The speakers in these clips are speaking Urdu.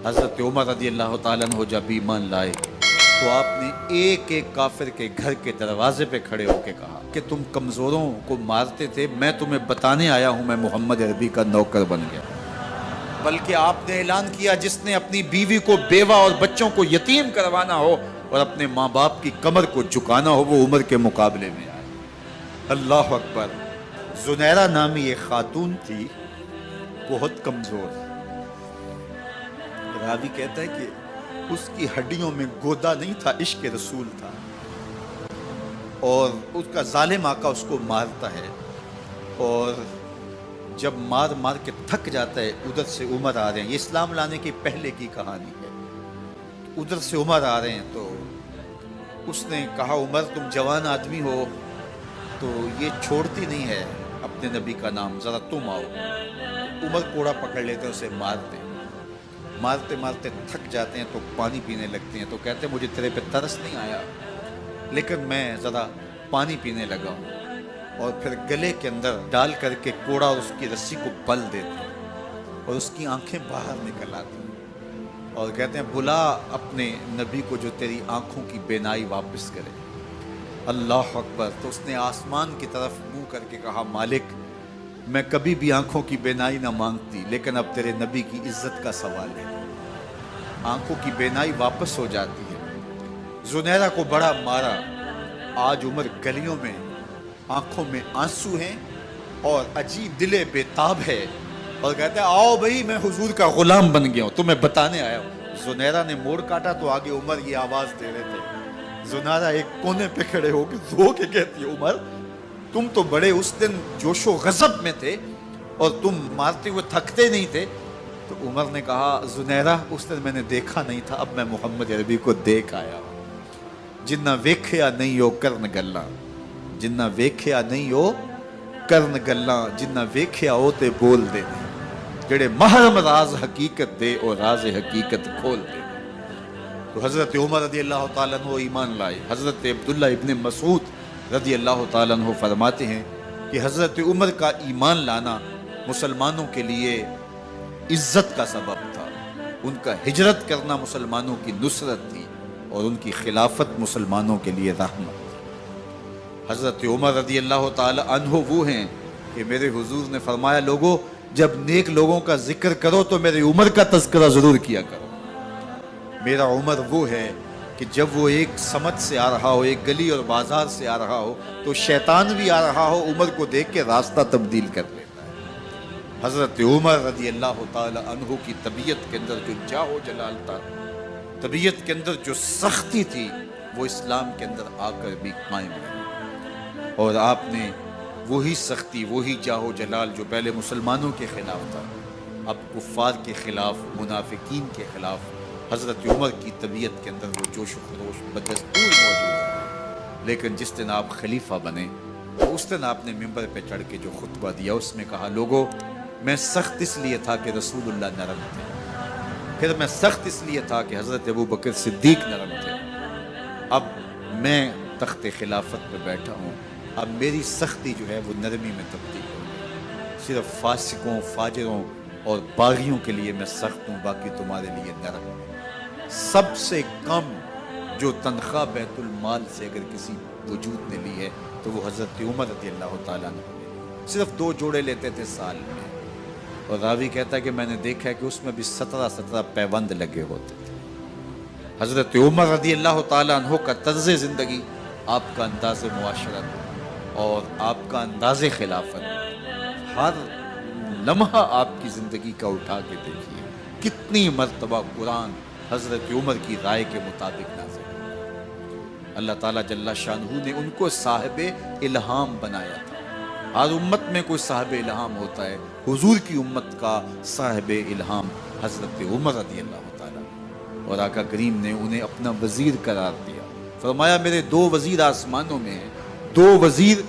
حضرت عمر رضی اللہ تعالیٰ عنہ جب ایمان لائے تو آپ نے ایک ایک کافر کے گھر کے دروازے پہ کھڑے ہو کے کہا کہ تم کمزوروں کو مارتے تھے، میں تمہیں بتانے آیا ہوں میں محمد عربی کا نوکر بن گیا۔ بلکہ آپ نے اعلان کیا جس نے اپنی بیوی کو بیوہ اور بچوں کو یتیم کروانا ہو اور اپنے ماں باپ کی کمر کو جھکانا ہو وہ عمر کے مقابلے میں آئے۔ اللہ اکبر۔ زنیرہ نامی ایک خاتون تھی، بہت کمزور۔ راوی کہتا ہے کہ اس کی ہڈیوں میں گودا نہیں تھا، عشق رسول تھا، اور اس کا ظالم آقا اس کو مارتا ہے، اور جب مار مار کے تھک جاتا ہے ادھر سے عمر آ رہے ہیں، یہ اسلام لانے کے پہلے کی کہانی ہے، ادھر سے عمر آ رہے ہیں تو اس نے کہا عمر تم جوان آدمی ہو تو یہ چھوڑتی نہیں ہے اپنے نبی کا نام، ذرا تم آؤ۔ عمر کوڑا پکڑ لیتے ہیں، اسے مارتے مارتے مارتے تھک جاتے ہیں تو پانی پینے لگتے ہیں، تو کہتے ہیں مجھے تیرے پہ ترس نہیں آیا لیکن میں ذرا پانی پینے لگا ہوں، اور پھر گلے کے اندر ڈال کر کے کوڑا اور اس کی رسی کو بل دیتے ہیں اور اس کی آنکھیں باہر نکل آتی ہیں اور کہتے ہیں بلا اپنے نبی کو جو تیری آنکھوں کی بینائی واپس کرے۔ اللہ اکبر۔ تو اس نے آسمان کی طرف منہ کر کے کہا مالک میں کبھی بھی آنکھوں کی بینائی نہ مانگتی لیکن اب تیرے نبی کی عزت کا سوال ہے۔ آنکھوں کی بینائی واپس ہو جاتی ہے۔ زنیرہ کو بڑا مارا۔ آج عمر گلیوں میں آنکھوں میں آنسو ہیں اور عجیب دل بے تاب ہے اور کہتے ہیں آؤ بھئی میں حضور کا غلام بن گیا ہوں، تمہیں بتانے آیا ہوں۔ زنیرہ نے موڑ کاٹا تو آگے عمر یہ آواز دے رہے تھے۔ زنیرہ ایک کونے پہ کھڑے ہو کے رو کے کہتی ہے عمر تم تو بڑے اس دن جوش و غضب میں تھے اور تم مارتے ہوئے تھکتے نہیں تھے۔ تو عمر نے کہا زنیرہ اس دن میں نے دیکھا نہیں تھا، اب میں محمد عربی کو دیکھ آیا ہوں۔ جنہ ویکھیا نہیں ہو کرن گلاں، جنہ ویکھیا نہیں ہو کرن گلاں، جنہ ویکھیا ہو تے بول دے جڑے محرم راز حقیقت دے اور راز حقیقت کھول دے۔ تو حضرت عمر رضی اللہ تعالیٰ عنہ ایمان لائے۔ حضرت عبداللہ ابن مسعود رضی اللہ تعالیٰ عنہ فرماتے ہیں کہ حضرت عمر کا ایمان لانا مسلمانوں کے لیے عزت کا سبب تھا، ان کا ہجرت کرنا مسلمانوں کی نصرت تھی اور ان کی خلافت مسلمانوں کے لیے رحمت تھی۔ حضرت عمر رضی اللہ تعالیٰ عنہ وہ ہیں کہ میرے حضور نے فرمایا لوگوں جب نیک لوگوں کا ذکر کرو تو میرے عمر کا تذکرہ ضرور کیا کرو۔ میرا عمر وہ ہے کہ جب وہ ایک سمت سے آ رہا ہو، ایک گلی اور بازار سے آ رہا ہو تو شیطان بھی آ رہا ہو عمر کو دیکھ کے راستہ تبدیل کر لیتا ہے۔ حضرت عمر رضی اللہ تعالی عنہ کی طبیعت کے اندر جو جاہ و جلال تھا، طبیعت کے اندر جو سختی تھی وہ اسلام کے اندر آ کر بھی قائم ہے، اور آپ نے وہی سختی وہی جاہ و جلال جو پہلے مسلمانوں کے خلاف تھا اب کفار کے خلاف منافقین کے خلاف حضرت عمر کی طبیعت کے اندر وہ جوش و خروش بدستور موجود ہے۔ لیکن جس دن آپ خلیفہ بنے اس دن آپ نے ممبر پہ چڑھ کے جو خطبہ دیا اس میں کہا لوگوں میں سخت اس لیے تھا کہ رسول اللہ نرم تھے، پھر میں سخت اس لیے تھا کہ حضرت ابو بکر صدیق نرم تھے، اب میں تخت خلافت پہ بیٹھا ہوں، اب میری سختی جو ہے وہ نرمی میں تبدیل ہو گئی، صرف فاسقوں فاجروں اور باغیوں کے لیے میں سخت ہوں، باقی تمہارے لیے نرم ہوں۔ سب سے کم جو تنخواہ بیت المال سے اگر کسی وجود نے لی ہے تو وہ حضرت عمر رضی اللہ تعالیٰ عنہ نے صرف 2 جوڑے لیتے تھے سال میں، اور راوی کہتا ہے کہ میں نے دیکھا ہے کہ اس میں بھی 17 پیوند لگے ہوتے تھے۔ حضرت عمر رضی اللہ تعالیٰ عنہ کا طرز زندگی، آپ کا انداز معاشرت اور آپ کا انداز خلافت، ہر لمحہ آپ کی زندگی کا اٹھا کے دیکھیے کتنی مرتبہ قرآن حضرت عمر کی رائے کے مطابق نازل ہوا۔ اللہ تعالیٰ جل شانہ نے ان کو صاحب الہام بنایا تھا۔ ہر امت میں کوئی صاحب الہام ہوتا ہے، حضور کی امت کا صاحب الہام حضرت عمر رضی اللہ تعالیٰ، اور آقا کریم نے انہیں اپنا وزیر قرار دیا۔ فرمایا میرے 2 وزیر آسمانوں میں ہیں، 2 وزیر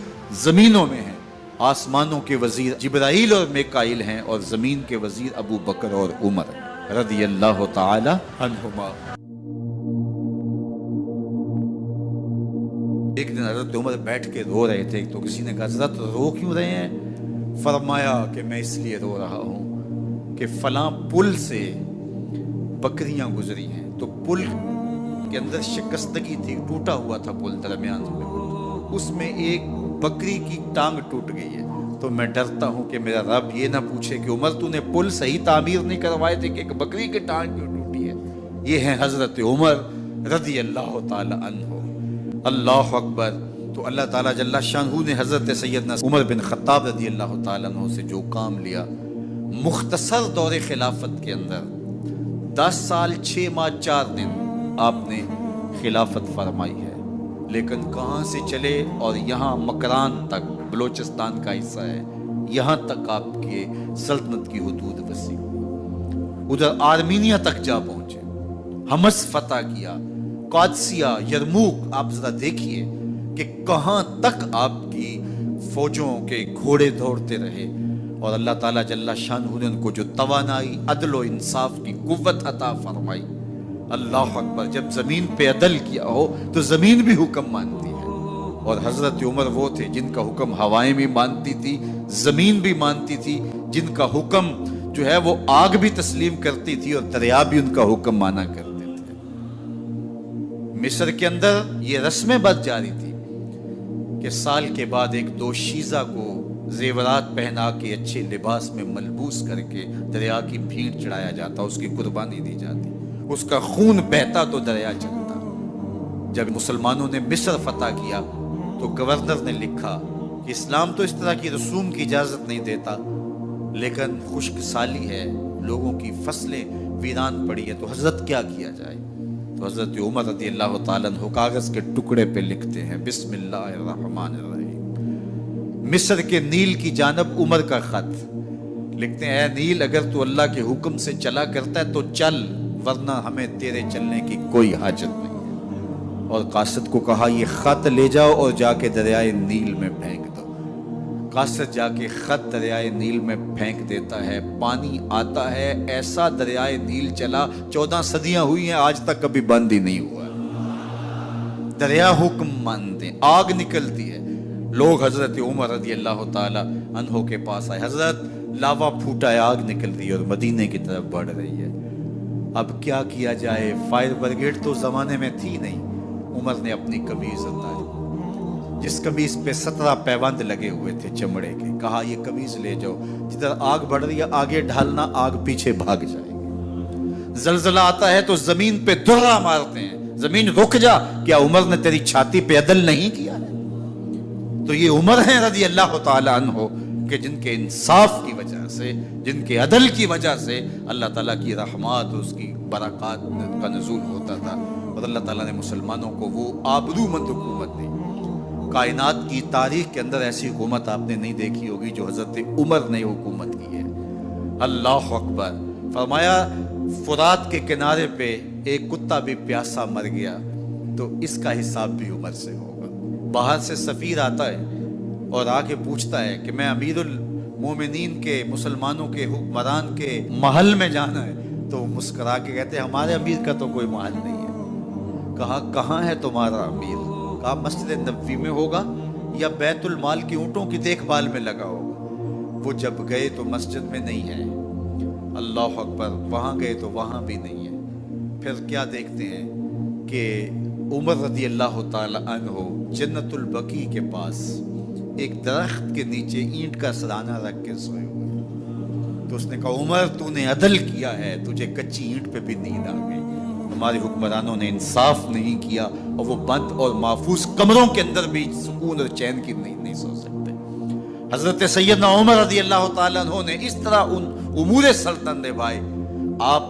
زمینوں میں ہیں، آسمانوں کے وزیر جبرائیل اور میکائیل ہیں اور زمین کے وزیر ابو بکر اور عمر رضی اللہ تعالی عنہما۔ ایک دن حضرت عمر بیٹھ کے رو رہے تھے تو کسی نے کہا حضرت رو کیوں رہے ہیں؟ فرمایا کہ میں اس لیے رو رہا ہوں کہ فلاں پل سے بکریاں گزری ہیں، تو پل کے اندر شکستگی تھی، ٹوٹا ہوا تھا پل درمیان میں، اس میں ایک بکری کی ٹانگ ٹوٹ گئی ہے۔ تو میں ڈرتا ہوں کہ میرا رب یہ نہ پوچھے کہ عمر تو نے پل صحیح تعمیر نہیں کروائے تھے کہ ایک بکری کی ٹانگ کیوں ٹوٹی ہے۔ یہ ہیں حضرت عمر رضی اللہ تعالی عنہ۔ اللہ اکبر۔ تو اللہ تعالیٰ جل شانہ نے حضرت سیدنا عمر بن خطاب رضی اللہ تعالیٰ عنہ سے جو کام لیا، مختصر دور خلافت کے اندر 10 سال 6 ماہ 4 دن آپ نے خلافت فرمائی ہے، لیکن کہاں سے چلے اور یہاں مکران تک، بلوچستان کا حصہ ہے، یہاں تک آپ کے سلطنت کی حدود وسیع ہوئی، ادھر آرمینیا تک جا پہنچے، حمص فتح کیا، قادسیہ، یرموک۔ آپ ذرا دیکھیے کہ کہاں تک آپ کی فوجوں کے گھوڑے دوڑتے رہے، اور اللہ تعالیٰ جل شانہ نے ان کو جو توانائی، عدل و انصاف کی قوت عطا فرمائی۔ اللہ اکبر۔ جب زمین پہ عدل کیا ہو تو زمین بھی حکم مانتی ہے، اور حضرت عمر وہ تھے جن کا حکم ہوائیں بھی مانتی تھی، زمین بھی مانتی تھی، جن کا حکم جو ہے وہ آگ بھی تسلیم کرتی تھی اور دریا بھی ان کا حکم مانا کرتے تھے۔ مصر کے اندر یہ رسمیں بد جاری تھی کہ سال کے بعد ایک دوشیزہ کو زیورات پہنا کے اچھے لباس میں ملبوس کر کے دریا کی بھیڑ چڑھایا جاتا، اس کی قربانی دی جاتی، اس کا خون بہتا تو دریا چلتا۔ جب مسلمانوں نے مصر فتح کیا تو گورنر نے لکھا کہ اسلام تو اس طرح کی رسوم کی اجازت نہیں دیتا، لیکن خشک سالی ہے، لوگوں کی فصلیں ویران پڑی ہے، تو حضرت کیا کیا جائے؟ تو حضرت عمر رضی اللہ تعالیٰ عنہ کاغذ کے ٹکڑے پہ لکھتے ہیں، بسم اللہ الرحمن الرحیم، مصر کے نیل کی جانب عمر کا خط لکھتے ہیں، اے نیل اگر تو اللہ کے حکم سے چلا کرتا ہے تو چل، ورنہ ہمیں تیرے چلنے کی کوئی حاجت نہیں ہے۔ اور قاصد کو کہا یہ خط لے جاؤ اور جا کے دریائے نیل میں پھینک دو۔ قاصد جا کے خط دریائے نیل میں پھینک دیتا ہے، پانی آتا ہے، ایسا دریائے نیل چلا، 14 صدیاں ہوئی ہیں آج تک کبھی بند ہی نہیں ہوا۔ دریا حکم مانتے، آگ نکلتی ہے۔ لوگ حضرت عمر رضی اللہ تعالی عنہ کے پاس آئے، حضرت لاوا پھوٹا ہے، آگ نکل رہی ہے اور مدینے کی طرف بڑھ رہی ہے، اب کیا کیا جائے؟ فائر بریگیڈ تو زمانے میں تھی نہیں۔ عمر نے اپنی قمیض اتاری، جس قمیض پہ 17 پیوند لگے ہوئے تھے چمڑے کے، کہا یہ قمیض لے جاؤ، جدھر آگ بڑھ رہی ہے آگے ڈھالنا، آگ پیچھے بھاگ جائے گی۔ زلزلہ آتا ہے تو زمین پہ دہرا مارتے ہیں، زمین رک جا، کیا عمر نے تیری چھاتی پہ عدل نہیں کیا ہے؟ تو یہ عمر ہیں رضی اللہ تعالی عنہ کہ جن کے انصاف کی وجہ سے، جن کے عدل کی وجہ سے اللہ تعالیٰ کی رحمات، اس کی برکات کا نزول ہوتا تھا، اور اللہ تعالیٰ نے مسلمانوں کو وہ آبرو مند حکومت دی۔ کائنات کی تاریخ کے اندر ایسی حکومت آپ نے نہیں دیکھی ہوگی جو حضرت عمر نے حکومت کی ہے۔ اللہ اکبر۔ فرمایا فرات کے کنارے پہ ایک کتا بھی پیاسا مر گیا تو اس کا حساب بھی عمر سے ہوگا۔ باہر سے سفیر آتا ہے اور آ کے پوچھتا ہے کہ میں امیر المومنین کے، مسلمانوں کے حکمران کے محل میں جانا ہے، تو وہ مسکرا کے کہتے ہیں ہمارے امیر کا تو کوئی محل نہیں ہے۔ کہا کہاں ہے تمہارا امیر؟ کہا مسجد نبوی میں ہوگا یا بیت المال کی اونٹوں کی دیکھ بھال میں لگا ہوگا۔ وہ جب گئے تو مسجد میں نہیں ہے، اللہ اکبر، وہاں گئے تو وہاں بھی نہیں ہے۔ پھر کیا دیکھتے ہیں کہ عمر رضی اللہ تعالی عنہ جنت البقیع کے پاس ایک درخت کے نیچے اینٹ کا سرانہ رکھ کے سوئے ہوئے، تو اس نے کہا عمر تو نے عدل کیا ہے، تجھے کچی اینٹ پہ بھی نیند آ گئی۔ ہمارے حکمرانوں نے انصاف نہیں کیا اور وہ بند اور محفوظ کمروں کے اندر بھی سکون اور چین کی نہیں سو سکتے۔ حضرت سیدنا عمر رضی اللہ تعالیٰ عنہ نے اس طرح ان امور سلطنت نبھائے۔ آپ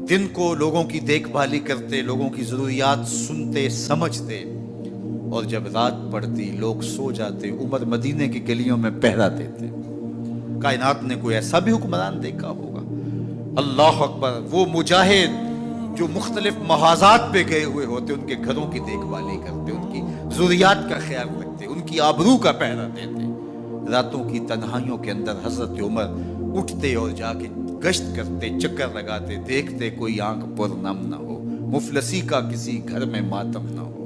دن کو لوگوں کی دیکھ بھالی کرتے، لوگوں کی ضروریات سنتے سمجھتے، اور جب رات پڑتی لوگ سو جاتے، عمر مدینے کی گلیوں میں پہرا دیتے۔ کائنات نے کوئی ایسا بھی حکمران دیکھا ہوگا؟ اللہ اکبر۔ وہ مجاہد جو مختلف محاذات پہ گئے ہوئے ہوتے، ان کے گھروں کی دیکھ بھالی کرتے، ان کی ضروریات کا خیال رکھتے، ان کی آبرو کا پہرا دیتے۔ راتوں کی تنہائیوں کے اندر حضرت عمر اٹھتے اور جا کے گشت کرتے، چکر لگاتے، دیکھتے کوئی آنکھ پر نم نہ ہو، مفلسی کا کسی گھر میں ماتم نہ ہو۔